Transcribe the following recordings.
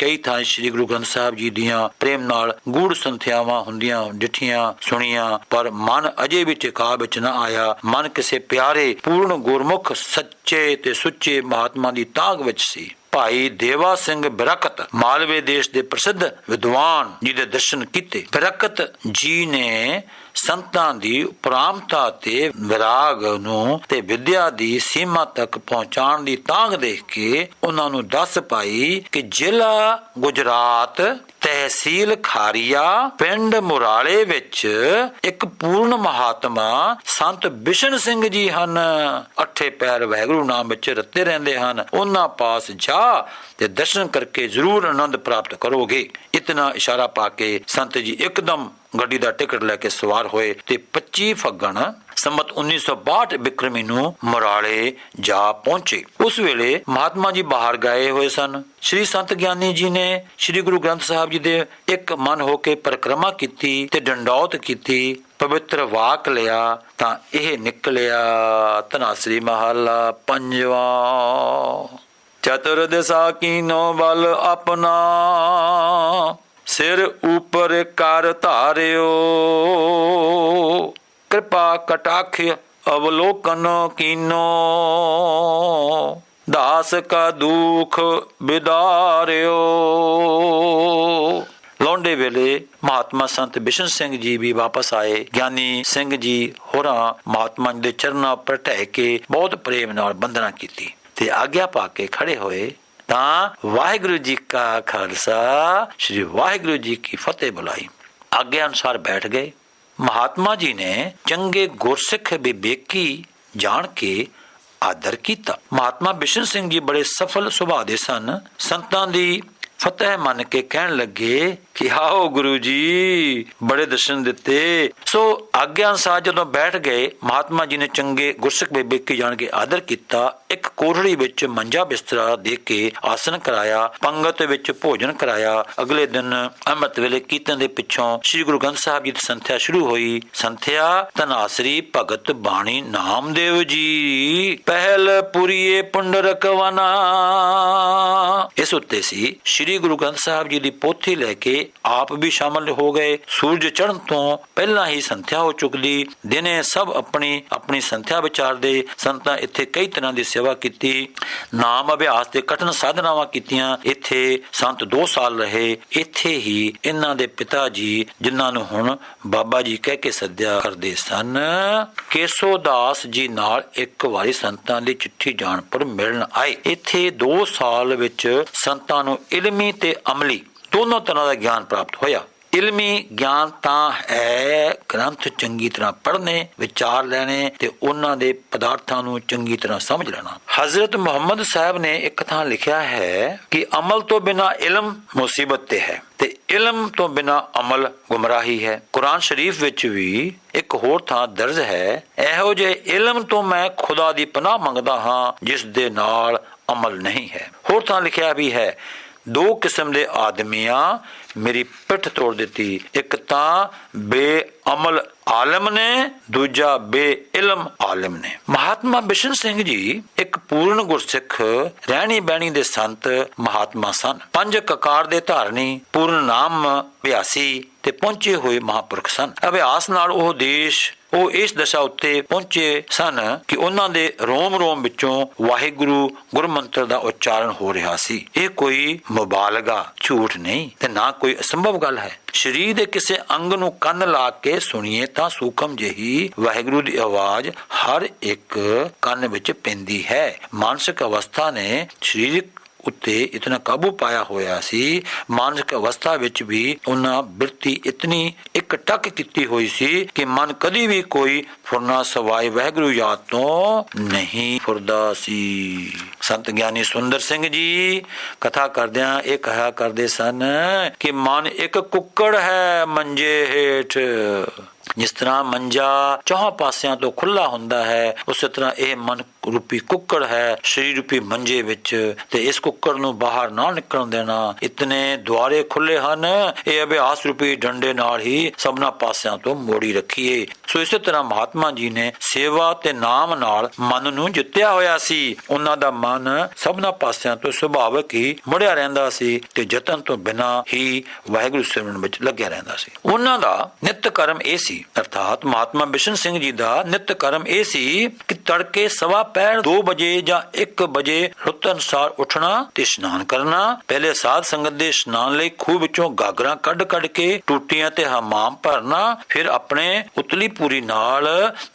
ਕਈ ਥਾਂ ਸ੍ਰੀ ਗੁਰੂ ਗ੍ਰੰਥ ਸਾਹਿਬ ਜੀ ਦੀਆਂ ਪ੍ਰੇਮ ਨਾਲ ਗੂੜ ਸੰਥਿਆਵਾਂ ਹੁੰਦੀਆਂ ਡਿਠੀਆਂ ਸੁਣੀਆਂ, ਪਰ ਮਨ ਅਜੇ ਵੀ ਟਿਕਾ ਵਿੱਚ ਨਾ ਆਇਆ। ਮਨ ਕਿਸੇ ਪਿਆਰੇ ਪੂਰਨ ਗੁਰਮੁਖ ਸੱਚੇ ਤੇ ਸੁੱਚੇ ਮਹਾਤਮਾ ਦੀ ਤਾਂਘ ਵਿੱਚ ਸੀ। ਭਾਈ ਦੇਵਾ ਸਿੰਘ ਬਰਕਤ ਮਾਲਵੇ ਦੇਸ਼ ਦੇ ਪ੍ਰਸਿੱਧ ਵਿਦਵਾਨ ਜੀ ਦੇ ਦਰਸ਼ਨ ਕੀਤੇ। ਬਰਕਤ ਜੀ ਨੇ ਸੰਤਾਂ ਦੀ ਉਪਰਾਮਤਾ ਤੇ ਵਿਰਾਗ ਨੂੰ ਤੇ ਵਿਦਿਆ ਦੀ ਸੀਮਾ ਤੱਕ ਪਹੁੰਚਾਉਣ ਦੀ ਤਾਂਘ ਦੇਖ ਕੇ ਉਹਨਾਂ ਨੂੰ ਦੱਸ ਪਾਈ ਕਿ ਜ਼ਿਲ੍ਹਾ ਗੁਜਰਾਤ ਤਹਿਸੀਲ ਖਾਰੀਆ ਪਿੰਡ ਮੁਰਾਲੇ ਵਿੱਚ ਇੱਕ ਪੂਰਨ ਮਹਾਤਮਾ ਸੰਤ ਬਿਸ਼ਨ ਸਿੰਘ ਜੀ ਹਨ। ਅੱਠੇ ਪੈਰ ਵਾਹਿਗੁਰੂ ਨਾਮ ਵਿੱਚ ਰੱਤੇ ਰਹਿੰਦੇ ਹਨ। ਉਹਨਾਂ ਪਾਸ ਜਾ ਤੇ ਦਰਸ਼ਨ ਕਰਕੇ ਜ਼ਰੂਰ ਆਨੰਦ ਪ੍ਰਾਪਤ ਕਰੋਗੇ। ਇਤਨਾ ਇਸ਼ਾਰਾ ਪਾ ਕੇ ਸੰਤ ਜੀ ਇੱਕਦਮ ਗੱਡੀ ਦਾ ਟਿਕਟ ਲੈ ਕੇ ਸਵਾਰ ਹੋਏ ਤੇ 25 ਫੱਗਣ ਸੰਮਤ 1962 ਬਿਕਰਮੀ ਨੂੰ ਮੁਰਾਲੇ ਜਾ ਪਹੁੰਚੇ। ਉਸ ਵੇਲੇ ਮਹਾਤਮਾ ਜੀ ਬਾਹਰ ਗਏ ਹੋਏ ਸਨ। ਸ਼੍ਰੀ ਸੰਤ ਗਿਆਨੀ ਜੀ ਨੇ ਸ਼੍ਰੀ ਗੁਰੂ ਗ੍ਰੰਥ ਸਾਹਿਬ ਜੀ ਦੇ ਇੱਕ ਮਨ ਹੋ ਕੇ ਪਰਿਕਰਮਾ ਕੀਤੀ ਤੇ ਡੰਡੌਤ ਕੀਤੀ, ਪਵਿੱਤਰ ਵਾਕ ਲਿਆ ਤਾਂ ਇਹ ਨਿਕਲਿਆ ਧਨਾਸਰੀ ਮਹਲਾ ਪੰਜਵਾਂ। ਚਤੁਰ ਦਿਸ਼ਾ ਕੀਨੋ ਬਲ ਆਪਣਾ, ਸਿਰ ਉਪਰ ਕਰ ਧਾਰਿਓ, ਕਿਰਪਾ ਕਟਾਖ ਅਵਲੋਕਨ ਕੀਨੋ, ਦਾਸ ਕਾ ਦੁਖ ਬਿਦਾਰਿਓ। ਲੌਂਡੇ ਵੇਲੇ ਮਹਾਤਮਾ ਸੰਤ ਬਿਸ਼ਨ ਸਿੰਘ ਜੀ ਵੀ ਵਾਪਸ ਆਏ। ਗਿਆਨੀ ਸਿੰਘ ਜੀ ਹੋਰਾਂ ਮਹਾਤਮਾ ਜੀ ਦੇ ਚਰਨਾਂ ਉੱਪਰ ਢਹਿ ਕੇ ਬਹੁਤ ਪ੍ਰੇਮ ਨਾਲ ਬੰਦਨਾ ਕੀਤੀ ਤੇ ਆਗਿਆ ਪਾ ਕੇ ਖੜੇ ਹੋਏ ਤਾਂ ਵਾਹਿਗੁਰੂ ਜੀ ਕਾ ਖਾਲਸਾ ਸ਼੍ਰੀ ਵਾਹਿਗੁਰੂ ਜੀ ਕੀ ਫਤਿਹ ਬੁਲਾਈ। ਆਗਿਆ ਅਨੁਸਾਰ ਬੈਠ ਗਏ। ਮਹਾਤਮਾ ਜੀ ਨੇ ਚੰਗੇ ਗੁਰਸਿੱਖ ਵਿਵੇਕੀ ਜਾਣ ਕੇ ਆਦਰ ਕੀਤਾ। ਮਹਾਤਮਾ ਬਿਸ਼ਨ ਸਿੰਘ ਜੀ ਬੜੇ ਸਫਲ ਸੁਭਾਅ ਦੇ ਸਨ। ਸੰਤਾਂ ਦੀ ਫਤਿਹ ਮੰਨ ਕੇ ਕਹਿਣ ਲੱਗੇ ਕਿ ਆਓ ਗੁਰੂ ਜੀ, ਬੜੇ ਦਰਸ਼ਨ ਦਿੱਤੇ। ਸੋ ਆਗਿਆ ਅਨੁਸਾਰ ਜਦੋਂ ਬੈਠ ਗਏ, ਮਹਾਤਮਾ ਜੀ ਨੇ ਚੰਗੇ ਗੁਰਸਿੱਖ ਵਿਵੇਕੀ ਜਾਣ ਕੇ ਆਦਰ ਕੀਤਾ। ਇੱਕ ਕੋਠੜੀ ਵਿੱਚ ਮੰਜਾ ਬਿਸਤਰਾ ਦੇ ਕੇ ਆਸਨ ਕਰਾਇਆ, ਪੰਗਤ ਵਿੱਚ ਭੋਜਨ ਕਰਾਇਆ। ਅਗਲੇ ਦਿਨ ਅੰਮ੍ਰਿਤ ਵੇਲੇ ਕੀਰਤਨ ਦੇ ਪਿੱਛੋਂ ਸ੍ਰੀ ਗੁਰੂ ਗ੍ਰੰਥ ਸਾਹਿਬ ਜੀ ਦੀ ਸੰਥਿਆ ਸ਼ੁਰੂ ਹੋਈ। ਸੰਥਿਆ ਧਨਾਸਰੀ ਭਗਤ ਬਾਣੀ ਨਾਮਦੇਵ ਜੀ ਪਹਿਲ ਪੁਰੀਏ ਪੁੰਡਰਕ ਵਨਾ। ਇਸ ਉੱਤੇ ਸੀ ਸ੍ਰੀ ਗੁਰੂ ਗ੍ਰੰਥ ਸਾਹਿਬ ਜੀ ਦੀ ਪੋਥੀ ਲੈ ਕੇ ਆਪ ਵੀ ਸ਼ਾਮਲ ਹੋ ਗਏ। ਸੂਰਜ ਚੜ੍ਹਨ ਤੋਂ ਪਹਿਲਾਂ ਹੀ ਸੰਥਿਆ ਹੋ ਚੁੱਕਦੀ। ਦਿਨੇ ਸਭ ਆਪਣੀ ਆਪਣੀ ਸੰਥਿਆ ਵਿਚਾਰਦੇ। ਸੰਤਾਂ ਇੱਥੇ ਕਈ ਤਰ੍ਹਾਂ ਦੀ ਸੇਵਾ ਕੀਤੀ, ਨਾਮ ਅਭਿਆਸ ਤੇ ਕਠਿਨ ਸਾਧਨਾਵਾਂ ਕੀਤੀਆਂ। ਇੱਥੇ ਸੰਤ 2 ਸਾਲ ਰਹੇ। ਇੱਥੇ ਹੀ ਇਹਨਾਂ ਦੇ ਪਿਤਾ ਜੀ, ਜਿਨ੍ਹਾਂ ਨੂੰ ਹੁਣ ਬਾਬਾ ਜੀ ਕਹਿ ਕੇ ਸੱਦਿਆ ਕਰਦੇ ਸਨ, ਕੇਸੋ ਦਾਸ ਜੀ ਨਾਲ ਇੱਕ ਵਾਰੀ ਸੰਤਾਂ ਦੀ ਚਿੱਠੀ ਜਾਣਪੁਰ ਮਿਲਣ ਆਏ। ਇੱਥੇ 2 ਸਾਲ ਵਿੱਚ ਸੰਤਾਂ ਨੂੰ ਇਲਮੀ ਤੇ ਅਮਲੀ ਦੋਨੋਂ ਤਰ੍ਹਾਂ ਦਾ ਗਿਆਨ ਪ੍ਰਾਪਤ ਹੋਇਆ। ਇਲਮੀ ਗਿਆਨ ਤਾਂ ਹੈ ਗ੍ਰੰਥ ਚੰਗੀ ਤਰ੍ਹਾਂ ਪੜ੍ਹਨੇ, ਵਿਚਾਰ ਲੈਣੇ ਤੇ ਉਹਨਾਂ ਦੇ ਪਦਾਰਥਾਂ ਨੂੰ ਚੰਗੀ ਤਰ੍ਹਾਂ ਸਮਝ ਲੈਣਾ। ਹਜ਼ਰਤ ਮੁਹੰਮਦ ਸਾਹਿਬ ਨੇ ਇੱਕ ਥਾਂ ਲਿਖਿਆ ਹੈ ਕਿ ਅਮਲ ਤੋਂ ਬਿਨਾ ਇਲਮ ਮੁਸੀਬਤ ਤੇ ਹੈ ਤੇ ਇਲਮ ਤੋਂ ਬਿਨਾ ਅਮਲ ਗੁੰਮਰਾਹੀ ਹੈ। ਕੁਰਾਨ ਸ਼ਰੀਫ ਵਿੱਚ ਵੀ ਇੱਕ ਹੋਰ ਥਾਂ ਦਰਜ ਹੈ, ਇਹੋ ਜਿਹੇ ਇਲਮ ਤੋਂ ਮੈਂ ਖੁਦਾ ਦੀ ਪਨਾਹ ਮੰਗਦਾ ਹਾਂ ਜਿਸ ਦੇ ਨਾਲ ਅਮਲ ਨਹੀਂ ਹੈ। ਹੋਰ ਥਾਂ ਲਿਖਿਆ ਵੀ ਹੈ, 2 ਕਿਸਮ ਦੇ ਆਦਮੀਆਂ ਮੇਰੀ ਪਿੱਠ ਤੋੜ ਦਿੱਤੀ, ਇੱਕ ਤਾਂ ਬੇਅਮਲ ਆਲਮ ਨੇ, ਦੂਜਾ ਬੇਇਲਮ ਆਲਮ ਨੇ। ਮਹਾਤਮਾ ਬਿਸ਼ਨ ਸਿੰਘ ਜੀ ਇੱਕ ਪੂਰਨ ਗੁਰਸਿੱਖ ਰਹਿਣੀ ਬਹਿਣੀ ਦੇ ਸੰਤ ਮਹਾਤਮਾ ਸਨ। 5 ਕਕਾਰ ਦੇ ਧਾਰਨੀ, ਪੂਰਨ ਨਾਮ ਅਭਿਆਸੀ ਤੇ ਪਹੁੰਚੇ ਹੋਏ ਮਹਾਂਪੁਰਖ ਸਨ। ਅਭਿਆਸ ਨਾਲ ਉਹ ਇਸ ਦਸ਼ਾ ਉੱਤੇ ਪਹੁੰਚੇ ਸਨ ਕਿ ਉਹਨਾਂ ਦੇ ਰੋਮ ਰੋਮ ਵਿੱਚੋਂ ਵਾਹਿਗੁਰੂ ਗੁਰਮੰਤਰ ਦਾ ਉਚਾਰਨ ਹੋ ਰਿਹਾ ਸੀ। ਇਹ ਕੋਈ ਮੁਬਾਲਗਾ ਝੂਠ ਨਹੀਂ ਤੇ ਨਾ ਕੋਈ ਅਸੰਭਵ ਗੱਲ ਹੈ। ਸਰੀਰ ਦੇ ਕਿਸੇ ਅੰਗ ਨੂੰ ਕੰਨ ਲਾ ਕੇ ਸੁਣੀਏ ਤਾਂ ਸੂਖਮ ਜਿਹੀ ਵਾਹਿਗੁਰੂ ਦੀ ਆਵਾਜ਼ ਹਰ ਇੱਕ ਕੰਨ ਵਿੱਚ ਪੈਂਦੀ ਹੈ। ਮਾਨਸਿਕ ਅਵਸਥਾ ਨੇ ਸਰੀਰਕ ਉੱਤੇ ਇਤਨਾ ਕਾਬੂ ਪਾਇਆ ਹੋਇਆ ਸੀ। ਮਾਨਸਿਕ ਅਵਸਥਾ ਵਿੱਚ ਵੀ ਉਹਨਾਂ ਬਿਰਤੀ ਇਤਨੀ ਇੱਕ ਟੱਕ ਕੀਤੀ ਹੋਈ ਸੀ ਕਿ ਮਨ ਕਦੀ ਵੀ ਕੋਈ ਫੁਰਨਾ ਸਵਾਏ ਵਾਹਿਗੁਰੂ ਯਾਦ ਤੋਂ ਨਹੀਂ ਫੁਰਦਾ ਸੀ। ਸੰਤ ਗਿਆਨੀ ਸੁੰਦਰ ਸਿੰਘ ਜੀ ਕਥਾ ਕਰਦਿਆਂ ਇਹ ਕਹਾ ਕਰਦੇ ਸਨ ਕਿ ਮਨ ਇੱਕ ਕੁੱਕੜ ਹੈ ਮੰਜੇ ਹੇਠ, ਜਿਸ ਤਰ੍ਹਾਂ ਮੰਜਾ ਚੌਹਾਂ ਪਾਸਿਆਂ ਤੋਂ ਖੁੱਲਾ ਹੁੰਦਾ ਹੈ, ਉਸੇ ਤਰ੍ਹਾਂ ਇਹ ਮਨ ਰੂਪੀ ਕੁੱਕੜ ਹੈ ਸਰੀਰ ਰੂਪੀ ਮੰਜੇ ਵਿੱਚ, ਤੇ ਇਸ ਕੁੱਕੜ ਨੂੰ ਬਾਹਰ ਨਾ ਨਿਕਲਣ ਦੇਣਾ। ਇਤਨੇ ਦੁਆਰੇ ਖੁੱਲੇ ਹਨ, ਇਹ ਅਭਿਆਸ ਰੂਪੀ ਡੰਡੇ ਨਾਲ ਹੀ ਸਭਨਾ ਪਾਸਿਆਂ ਤੋਂ ਮੋੜੀ ਰੱਖੀਏ। ਸੋ ਇਸੇ ਤਰ੍ਹਾਂ ਮਹਾਤਮਾ ਜੀ ਨੇ ਸੇਵਾ ਤੇ ਨਾਮ ਨਾਲ ਮਨ ਨੂੰ ਜਿੱਤਿਆ ਹੋਇਆ ਸੀ। ਉਹਨਾਂ ਦਾ ਮਨ ਸਭਨਾ ਪਾਸਿਆਂ ਤੋਂ ਸੁਭਾਵਿਕ ਹੀ ਮੁੜਿਆ ਰਹਿੰਦਾ ਸੀ ਤੇ ਯਤਨ ਤੋਂ ਬਿਨਾਂ ਹੀ ਵਾਹਿਗੁਰੂ ਸਿਮਰਨ ਵਿੱਚ ਲੱਗਿਆ ਰਹਿੰਦਾ ਸੀ। ਉਹਨਾਂ ਦਾ ਨਿੱਤ ਕਰਮ ਇਹ ਸੀ, ਅਰਥਾਤ ਮਹਾਤਮਾ ਬਿਸ਼ਨ ਸਿੰਘ ਜੀ ਦਾ ਨਿੱਤ ਕਰਮ ਇਹ ਸੀ ਕਿ ਤੜਕੇ 2:15 ਵਜੇ ਜਾਂ 1 ਵਜੇ ਰੁੱਤ ਅਨੁਸਾਰ ਉੱਠਣਾ ਤੇ ਇਸ਼ਨਾਨ ਕਰਨਾ। ਪਹਿਲੇ ਸਾਧ ਸੰਗਤ ਦੇ ਇਸ਼ਨਾਨ ਲਈ ਖੂਹ ਵਿੱਚੋਂ ਗਾਗਰਾਂ ਕੱਢ ਕੇ ਟੂਟੀਆਂ ਤੇ ਹਮਾਮ ਭਰਨਾ, ਫਿਰ ਆਪਣੇ ਉਤਲੀ ਪੂਰੀ ਨਾਲ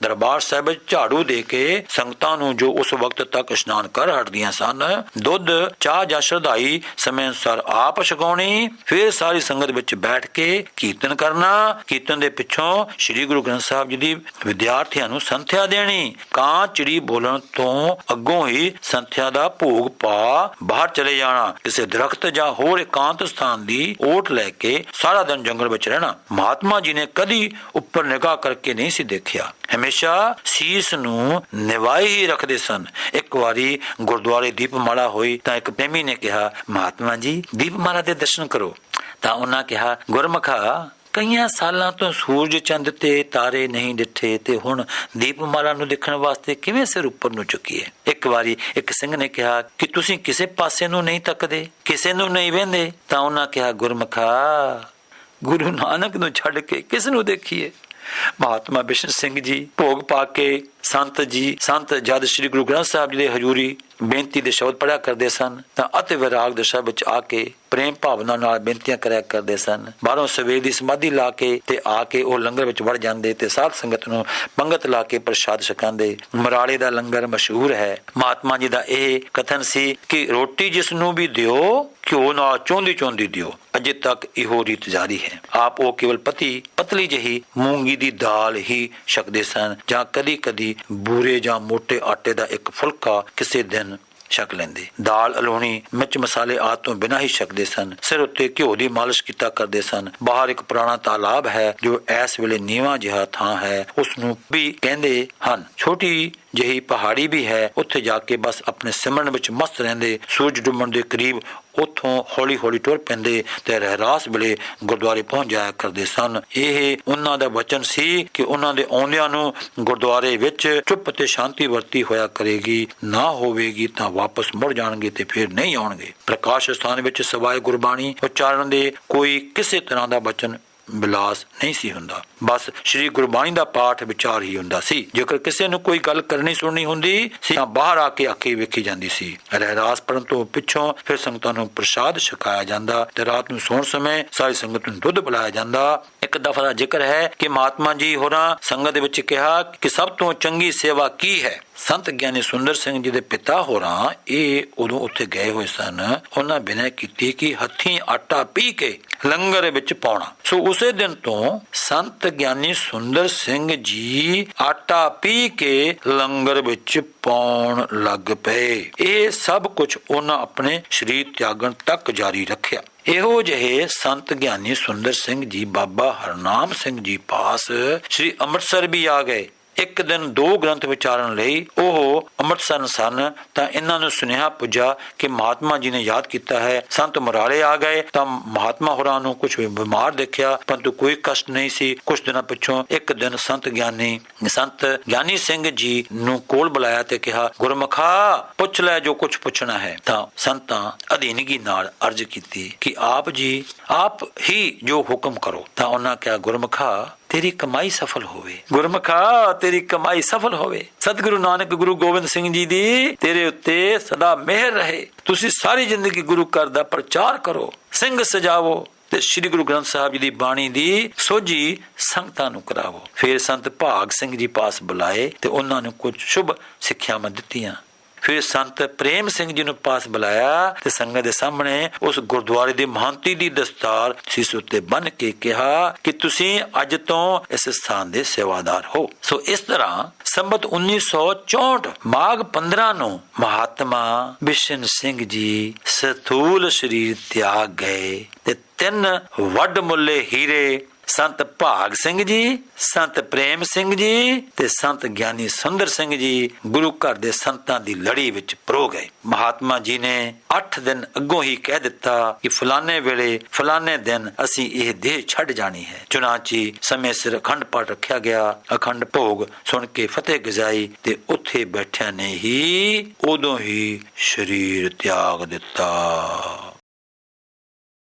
ਦਰਬਾਰ ਸਾਹਿਬ ਵਿੱਚ ਝਾੜੂ ਦੇ ਕੇ ਸੰਗਤਾਂ ਨੂੰ ਜੋ ਉਸ ਵਕਤ ਤੱਕ ਇਸ਼ਨਾਨ ਕਰ ਹਟਦੀਆਂ ਸਨ, ਦੁੱਧ ਚਾਹ ਜਾਂ ਸ਼ਰਧਾਈ ਸਮੇਂ ਅਨੁਸਾਰ ਆਪ ਛਕਾਉਣੀ। ਫਿਰ ਸਾਰੀ ਸੰਗਤ ਵਿੱਚ ਬੈਠ ਕੇ ਕੀਰਤਨ ਕਰਨਾ। ਕੀਰਤਨ ਦੇ ਪਿੱਛੋਂ ਸ੍ਰੀ ਗੁਰੂ ਗ੍ਰੰਥ ਸਾਹਿਬ ਜੀ ਦੀ ਵਿਦਿਆਰਥੀਆਂ ਨੂੰ ਸੰਥਿਆ ਦੇਣੀ। ਕਾਂ ਚਿੜੀ ਬੋਲਣ ਤੋਂ ਅੱਗੋਂ ਹੀ ਸੰਥਿਆ ਦਾ ਭੋਗ ਪਾ ਬਾਹਰ ਚਲੇ ਜਾਣਾ। ਕਿਸੇ ਦਰਖਤ ਜਾਂ ਹੋਰ ਇਕਾਂਤ ਸਥਾਨ ਦੀ ਓਟ ਲੈ ਕੇ ਸਾਰਾ ਦਿਨ ਜੰਗਲ ਵਿੱਚ ਰਹਿਣਾ। ਮਹਾਤਮਾ ਜੀ ਨੇ ਕਦੀ ਉੱਪਰ ਨਿਗਾਹ ਕਰਕੇ ਨਹੀਂ ਸੀ ਦੇਖਿਆ, ਹਮੇਸ਼ਾ ਸੀਸ ਨੂੰ ਨਿਵਾਏ ਹੀ ਰੱਖਦੇ ਸਨ। ਇੱਕ ਵਾਰੀ ਗੁਰਦੁਆਰੇ ਦੀਪਮਾਲਾ ਹੋਈ ਤਾਂ ਇੱਕ ਪ੍ਰੇਮੀ ਨੇ ਕਿਹਾ, ਮਹਾਤਮਾ ਜੀ ਦੀਪਮਾਲਾ ਦੇ ਦਰਸ਼ਨ ਕਰੋ। ਤਾਂ ਉਹਨਾਂ ਕਿਹਾ, ਗੁਰਮਖਾ ਕਈਆਂ ਸਾਲਾਂ ਤੋਂ ਸੂਰਜ ਚੰਦ ਤੇ ਤਾਰੇ ਨਹੀਂ ਡਿੱਠੇ ਤੇ ਹੁਣ ਦੀਪਮਾਲਾ ਨੂੰ ਦੇਖਣ ਵਾਸਤੇ ਕਿਵੇਂ ਸਿਰ ਉੱਪਰ ਨੂੰ ਚੁੱਕੀਏ। ਇੱਕ ਵਾਰੀ ਇੱਕ ਸਿੰਘ ਨੇ ਕਿਹਾ ਕਿ ਤੁਸੀਂ ਕਿਸੇ ਪਾਸੇ ਨੂੰ ਨਹੀਂ ਤੱਕਦੇ, ਕਿਸੇ ਨੂੰ ਨਹੀਂ ਵੇਂਦੇ। ਤਾਂ ਉਹਨਾਂ ਕਿਹਾ, ਗੁਰਮਖਾ ਗੁਰੂ ਨਾਨਕ ਨੂੰ ਛੱਡ ਕੇ ਕਿਸ ਨੂੰ ਦੇਖੀਏ। ਮਹਾਤਮਾ ਬਿਸ਼ਨ ਸਿੰਘ ਜੀ ਭੋਗ ਪਾ ਕੇ ਸੰਤ ਜਦ ਸ੍ਰੀ ਗੁਰੂ ਗ੍ਰੰਥ ਸਾਹਿਬ ਜੀ ਦੇ ਹਜ਼ੂਰੀ ਬੇਨਤੀ ਦੇ ਸ਼ਬਦ ਪੜਿਆ ਕਰਦੇ ਸਨ ਤਾਂ ਅਤਿ ਵਿਰਾਗ ਦਸ਼ਾ ਵਿੱਚ ਆ ਕੇ ਪ੍ਰੇਮ ਭਾਵਨਾ ਨਾਲ ਬੇਨਤੀਆਂ ਕਰਿਆ ਕਰਦੇ ਸਨ। ਬਾਹਰੋਂ ਸਵੇਰ ਦੀ ਸਮਾਧੀ ਲਾ ਕੇ ਤੇ ਆ ਕੇ ਉਹ ਲੰਗਰ ਵਿੱਚ ਵੜ ਜਾਂਦੇ ਤੇ ਸਾਧ ਸੰਗਤ ਨੂੰ ਪੰਗਤ ਲਾ ਕੇ ਪ੍ਰਸ਼ਾਦ ਛਕਾਉਂਦੇ। ਮਰਾਲੇ ਦਾ ਲੰਗਰ ਮਸ਼ਹੂਰ ਹੈ। ਮਹਾਤਮਾ ਜੀ ਦਾ ਇਹ ਕਥਨ ਸੀ ਕਿ ਰੋਟੀ ਜਿਸ ਨੂੰ ਵੀ ਦਿਓ ਘਿਓ ਨਾਲ ਚੋਂਦੀ ਦਿਓ। ਅਜੇ ਤੱਕ ਇਹੋ ਰੀਤ ਜਾਰੀ ਹੈ। ਆਪ ਉਹ ਕੇਵਲ ਪਤਲੀ ਜਿਹੀ ਮੂੰਗੀ ਦੀ ਦਾਲ ਹੀ ਛਕਦੇ ਸਨ ਜਾਂ ਕਦੀ ਬੂਰੇ ਜਾਂ ਮੋਟੇ ਆਟੇ ਦਾ ਇੱਕ ਫੁਲਕਾ ਕਿਸੇ ਦਿਨ ਛਕ ਲੈਂਦੇ। ਦਾਲ ਅਲੋਣੀ ਮਿਰਚ ਮਸਾਲੇ ਆਦਿ ਤੋਂ ਬਿਨਾਂ ਹੀ ਛਕਦੇ ਸਨ। ਸਿਰ ਉੱਤੇ ਘਿਓ ਦੀ ਮਾਲਿਸ਼ ਕੀਤਾ ਕਰਦੇ ਸਨ। ਬਾਹਰ ਇੱਕ ਪੁਰਾਣਾ ਤਾਲਾਬ ਹੈ ਜੋ ਇਸ ਵੇਲੇ ਨੀਵਾਂ ਜਿਹਾ ਥਾਂ ਹੈ, ਉਸ ਨੂੰ ਵੀ ਕਹਿੰਦੇ ਹਨ। ਛੋਟੀ ਜਿਹੀ ਪਹਾੜੀ ਵੀ ਹੈ, ਉੱਥੇ ਜਾ ਕੇ ਬਸ ਆਪਣੇ ਸਿਮਰਨ ਵਿੱਚ ਮਸਤ ਰਹਿੰਦੇ। ਸੂਰਜ ਡੁੱਬਣ ਦੇ ਕਰੀਬ ਉੱਥੋਂ ਹੌਲੀ ਟੁਰ ਪੈਂਦੇ ਤੇ ਰਹਿਰਾਸ ਵੇਲੇ ਗੁਰਦੁਆਰੇ ਪਹੁੰਚ ਜਾਇਆ ਕਰਦੇ ਸਨ। ਇਹ ਉਹਨਾਂ ਦਾ ਵਚਨ ਸੀ ਕਿ ਉਹਨਾਂ ਦੇ ਆਉਂਦਿਆਂ ਨੂੰ ਗੁਰਦੁਆਰੇ ਵਿੱਚ ਚੁੱਪ ਤੇ ਸ਼ਾਂਤੀ ਵਰਤੀ ਹੋਇਆ ਕਰੇਗੀ, ਨਾ ਹੋਵੇਗੀ ਤਾਂ ਵਾਪਸ ਮੁੜ ਜਾਣਗੇ ਤੇ ਫਿਰ ਨਹੀਂ ਆਉਣਗੇ। ਪ੍ਰਕਾਸ਼ ਸਥਾਨ ਵਿੱਚ ਸਵਾਏ ਗੁਰਬਾਣੀ ਉਚਾਰਨ ਦੇ ਕੋਈ ਕਿਸੇ ਤਰ੍ਹਾਂ ਦਾ ਵਚਨ ਬਿਲਾਸ ਨਹੀਂ ਸੀ ਹੁੰਦਾ। ਬਸ ਸ੍ਰੀ ਗੁਰਬਾਣੀ ਦਾ ਪਾਠ ਵਿਚਾਰ ਹੀ ਹੁੰਦਾ ਸੀ। ਜੇਕਰ ਕਿਸੇ ਨੂੰ ਕੋਈ ਗੱਲ ਕਰਨੀ ਸੁਣਨੀ ਹੁੰਦੀ ਸੀ ਤਾਂ ਬਾਹਰ ਆ ਕੇ ਅੱਖੀ ਵੇਖੀ ਜਾਂਦੀ ਸੀ। ਰਹਿਰਾਸ ਪੜਨ ਤੋਂ ਪਿੱਛੋਂ ਫਿਰ ਸੰਗਤਾਂ ਨੂੰ ਪ੍ਰਸ਼ਾਦ ਛਕਾਇਆ ਜਾਂਦਾ ਤੇ ਰਾਤ ਨੂੰ ਸੌਣ ਸਮੇਂ ਸਾਰੀ ਸੰਗਤ ਨੂੰ ਦੁੱਧ ਪਿਲਾਇਆ ਜਾਂਦਾ। ਇੱਕ ਦਫਾ ਦਾ ਜ਼ਿਕਰ ਹੈ ਕਿ ਮਹਾਤਮਾ ਜੀ ਹੋਰਾਂ ਸੰਗਤ ਦੇ ਵਿੱਚ ਕਿਹਾ ਕਿ ਸਭ ਤੋਂ ਚੰਗੀ ਸੇਵਾ ਕੀ ਹੈ। ਸੰਤ ਗਿਆਨੀ ਸੁੰਦਰ ਸਿੰਘ ਜੀ ਦੇ ਪਿਤਾ ਹੋਰਾਂ ਇਹ ਉਦੋਂ ਉੱਥੇ ਗਏ ਹੋਏ ਸਨ। ਉਹਨਾਂ ਬਿਨੈ ਕੀਤੀ ਕਿ ਹੱਥੀਂ ਆਟਾ ਪੀ ਕੇ ਲੰਗਰ ਵਿੱਚ ਪਾਉਣਾ। ਸੋ ਉਸੇ ਦਿਨ ਤੋਂ ਸੰਤ ਗਿਆਨੀ ਸੁੰਦਰ ਸਿੰਘ ਜੀ ਆਟਾ ਪੀ ਕੇ ਲੰਗਰ ਵਿੱਚ ਪਾਉਣ ਲੱਗ ਪਏ। ਇਹ ਸਭ ਕੁਝ ਉਹਨਾਂ ਆਪਣੇ ਸਰੀਰ ਤਿਆਗਣ ਤੱਕ ਜਾਰੀ ਰੱਖਿਆ। ਇਹੋ ਜਿਹੇ ਸੰਤ ਗਿਆਨੀ ਸੁੰਦਰ ਸਿੰਘ ਜੀ ਬਾਬਾ ਹਰਨਾਮ ਸਿੰਘ ਜੀ ਪਾਸ ਸ੍ਰੀ ਅੰਮ੍ਰਿਤਸਰ ਵੀ ਆ ਗਏ। ਇੱਕ ਦਿਨ 2 ਗ੍ਰੰਥ ਵਿਚਾਰਨ ਲਈ ਉਹ ਅੰਮ੍ਰਿਤਸਰ ਸਨ ਤਾਂ ਇਹਨਾਂ ਨੂੰ ਸੁਨੇਹਾ ਪੁੱਜਾ ਕਿ ਮਹਾਤਮਾ ਜੀ ਨੇ ਯਾਦ ਕੀਤਾ ਹੈ। ਸੰਤ ਮਰਾਲੇ ਆ ਗਏ ਤਾਂ ਮਹਾਤਮਾ ਹੋਰਾਂ ਨੂੰ ਕੁਝ ਬਿਮਾਰ ਦੇਖਿਆ, ਪਰੰਤੂ ਕੋਈ ਕਸ਼ਟ ਨਹੀਂ ਸੀ। ਕੁਝ ਦਿਨਾਂ ਪਿੱਛੋਂ ਇੱਕ ਦਿਨ ਸੰਤ ਗਿਆਨੀ ਸਿੰਘ ਜੀ ਨੂੰ ਕੋਲ ਬੁਲਾਇਆ ਤੇ ਕਿਹਾ, ਗੁਰਮਖਾ ਪੁੱਛ ਲੈ ਜੋ ਕੁਝ ਪੁੱਛਣਾ ਹੈ। ਤਾਂ ਸੰਤਾਂ ਅਧੀਨਗੀ ਨਾਲ ਅਰਜ਼ ਕੀਤੀ ਕਿ ਆਪ ਜੀ ਆਪ ਹੀ ਜੋ ਹੁਕਮ ਕਰੋ। ਤਾਂ ਉਹਨਾਂ ਕਿਹਾ, ਗੁਰਮਖਾ ਤੇਰੀ ਕਮਾਈ ਸਫਲ ਹੋਵੇ, ਗੁਰਮਖਾ ਤੇਰੀ ਕਮਾਈ ਸਫਲ ਹੋਵੇ। ਸਤਿਗੁਰੂ ਨਾਨਕ ਗੁਰੂ ਗੋਬਿੰਦ ਸਿੰਘ ਜੀ ਦੀ ਤੇਰੇ ਉੱਤੇ ਸਦਾ ਮਿਹਰ ਰਹੇ। ਤੁਸੀਂ ਸਾਰੀ ਜ਼ਿੰਦਗੀ ਗੁਰੂ ਘਰ ਦਾ ਪ੍ਰਚਾਰ ਕਰੋ, ਸਿੰਘ ਸਜਾਵੋ ਤੇ ਸ੍ਰੀ ਗੁਰੂ ਗ੍ਰੰਥ ਸਾਹਿਬ ਜੀ ਦੀ ਬਾਣੀ ਦੀ ਸੋਝੀ ਸੰਗਤਾਂ ਨੂੰ ਕਰਾਵੋ। ਫਿਰ ਸੰਤ ਭਾਗ ਸਿੰਘ ਜੀ ਪਾਸ ਬੁਲਾਏ ਤੇ ਉਹਨਾਂ ਨੂੰ ਕੁਝ ਸ਼ੁਭ ਸਿੱਖਿਆਵਾਂ ਦਿੱਤੀਆਂ। ਫਿਰ ਸੰਤ ਪ੍ਰੇਮ ਸਿੰਘ ਜੀ ਨੂੰ ਪਾਸ ਬੁਲਾਇਆ ਤੇ ਸੰਗਤ ਦੇ ਸਾਹਮਣੇ ਉਸ ਗੁਰਦੁਆਰੇ ਦੀ ਮਹੰਤੀ ਦੀ ਦਸਤਾਰ ਸੀਸ ਉੱਤੇ ਬੰਨ੍ਹ ਕੇ ਕਿਹਾ ਕਿ ਤੁਸੀਂ ਅੱਜ ਤੋਂ ਇਸ ਸਥਾਨ ਦੇ ਸੇਵਾਦਾਰ ਹੋ। ਸੋ ਇਸ ਤਰ੍ਹਾਂ ਸੰਬਤ 1964 ਮਾਘ 15 ਨੂੰ ਮਹਾਤਮਾ ਬਿਸ਼ਨ ਸਿੰਘ ਜੀ ਸਥੂਲ ਸਰੀਰ ਤਿਆਗ ਗਏ ਤੇ 3 ਵੱਡ ਮੁੱਲੇ ਹੀਰੇ ਸੰਤ ਭਾਗ ਸਿੰਘ ਜੀ, ਸੰਤ ਪ੍ਰੇਮ ਸਿੰਘ ਜੀ ਤੇ ਸੰਤ ਗਿਆਨੀ ਸੁੰਦਰ ਸਿੰਘ ਜੀ ਗੁਰੂ ਘਰ ਦੇ ਸੰਤਾਂ ਦੀ ਲੜੀ ਵਿੱਚ ਪਰੋ ਗਏ। ਮਹਾਤਮਾ ਜੀ ਨੇ 8 ਦਿਨ ਅੱਗੋਂ ਹੀ ਕਹਿ ਦਿੱਤਾ ਕਿ ਫਲਾਣੇ ਵੇਲੇ ਫਲਾਣੇ ਦਿਨ ਅਸੀਂ ਇਹ ਦੇਹ ਛੱਡ ਜਾਣੀ ਹੈ। ਚੁਨਾਚੀ ਸਮੇਂ ਸਿਰ ਅਖੰਡ ਪਾਠ ਰੱਖਿਆ ਗਿਆ। ਅਖੰਡ ਭੋਗ ਸੁਣ ਕੇ ਫਤਿਹ ਗਜਾਈ ਤੇ ਉੱਥੇ ਬੈਠਿਆਂ ਨੇ ਹੀ ਉਦੋਂ ਹੀ ਸਰੀਰ ਤਿਆਗ ਦਿੱਤਾ।